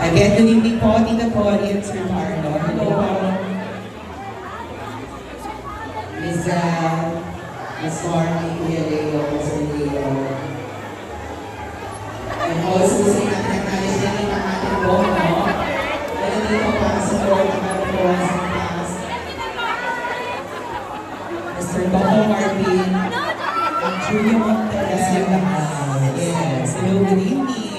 Again, good evening po, Tita Connie and Sir Marlo. Hello. Miss Miss Marnie, Kuya Leo, Sir Leo. And also, sa natin sila ng ating bono. Kaya dito para sa board ng ating board sa taas. Mr. Bako Marvin, at Julia Montelas yung lakas. Yes, hello, good evening.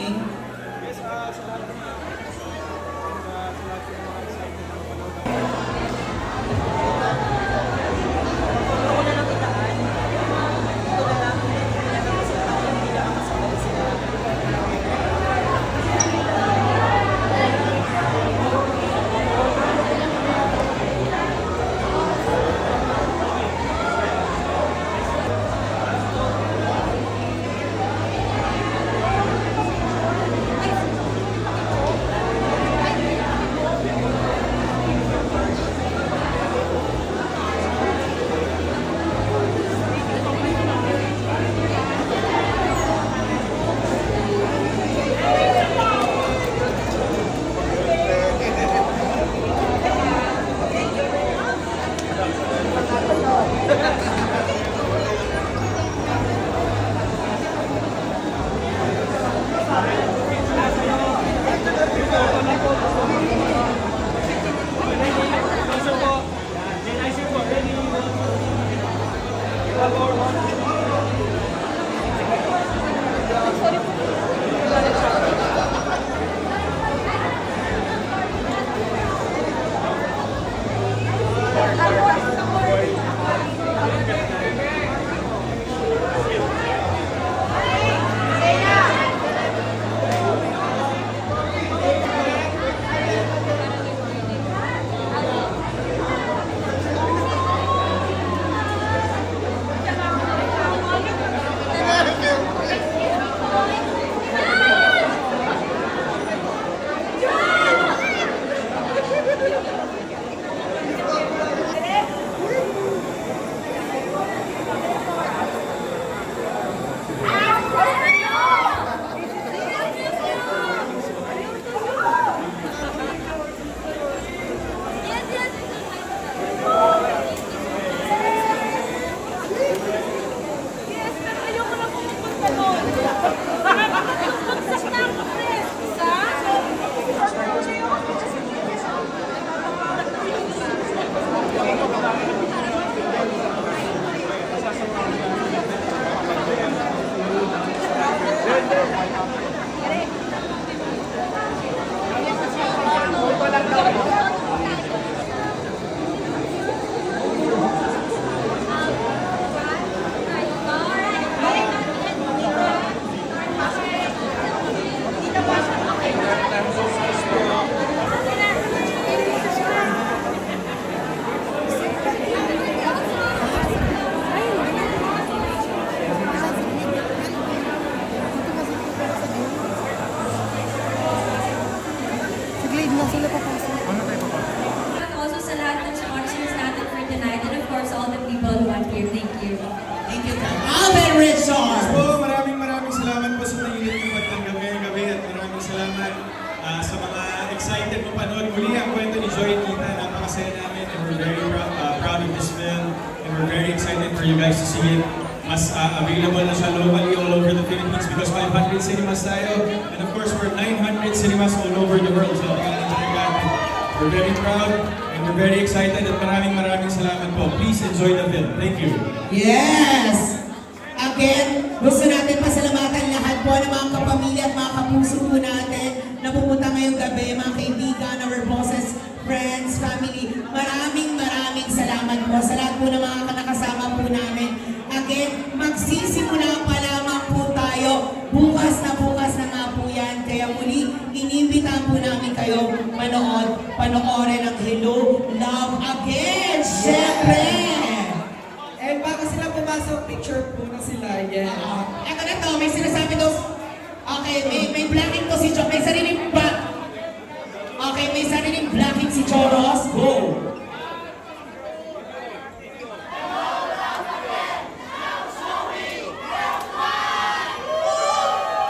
Also sa lahat ng sponsors natin for tonight and of course all the people who are here. Thank you. Thank you, Alvin Richard. So, maraming salamat po sa nagilit ng Batangang ngayong gabi at maraming salamat sa mga excited mapanood muli ang kwento ni Joy Tita. Napakasaya namin and we're very proud of this film and we're very excited for you guys to see it. Mas available na siya locally all over the Philippines because 500 cinemas tayo and of course we're 900 cinemas all over the world. So, we're very proud and we're very excited at maraming salamat po. Please enjoy the film. Thank you. Yes! Again, gusto natin pasalamatan lahat po ng mga kapamilya at mga kapuso po natin na pupunta ngayong gabi, mga kaibigan, our bosses, friends, family. Maraming salamat po sa lahat po ng mga nakasama po namin. Again, magsisimula pa lamang po tayo. Bukas na nga po yan. Kaya muli, inimbitahan po namin kayo panoorin ang Hello, Love Again! Siyempre! And bago sila pumasok, picture po na sila. Yeah. Ito na to, may sinasabi to. Okay, may blacking to si Choros. May sariling ba? Okay, may sariling blacking si Choros. Go!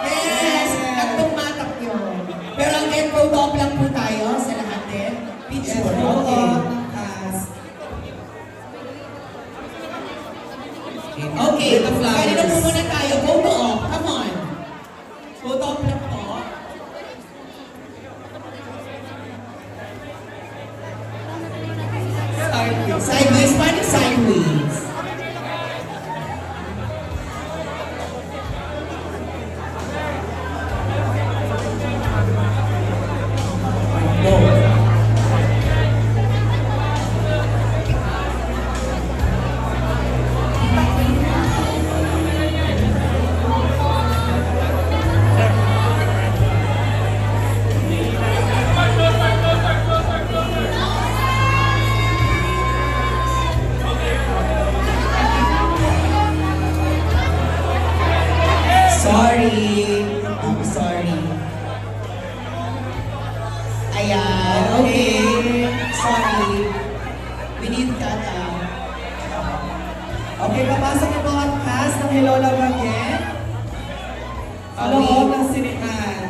Yes! Nagtumatak yun. Pero ang end po, Okay, With the flowers. kanina po muna tayo. Photo op, come on. Photo op lang po. Sideways, paano sideways? No. Sorry. I'm sorry. Ayan, okay. Sorry. We need that Okay, papasok yung mga cast ng Hello Love Again. Sa loob ng sinihan.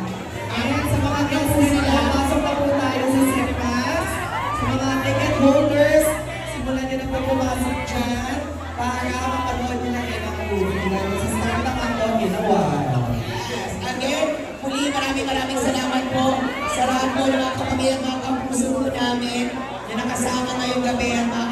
Ayan, sa mga guests na sila, pasok na po tayo sa cinemas. Sa mga ticket holders, simulan nyo na po pumasok dyan para mapanood nyo na yan ang movie. Lalo sa start ng ang ginawa. Yes. Again, muli maraming salamat po sa lahat po ng mga kapamilya, mga kapuso po namin na nakasama ngayong gabi at mga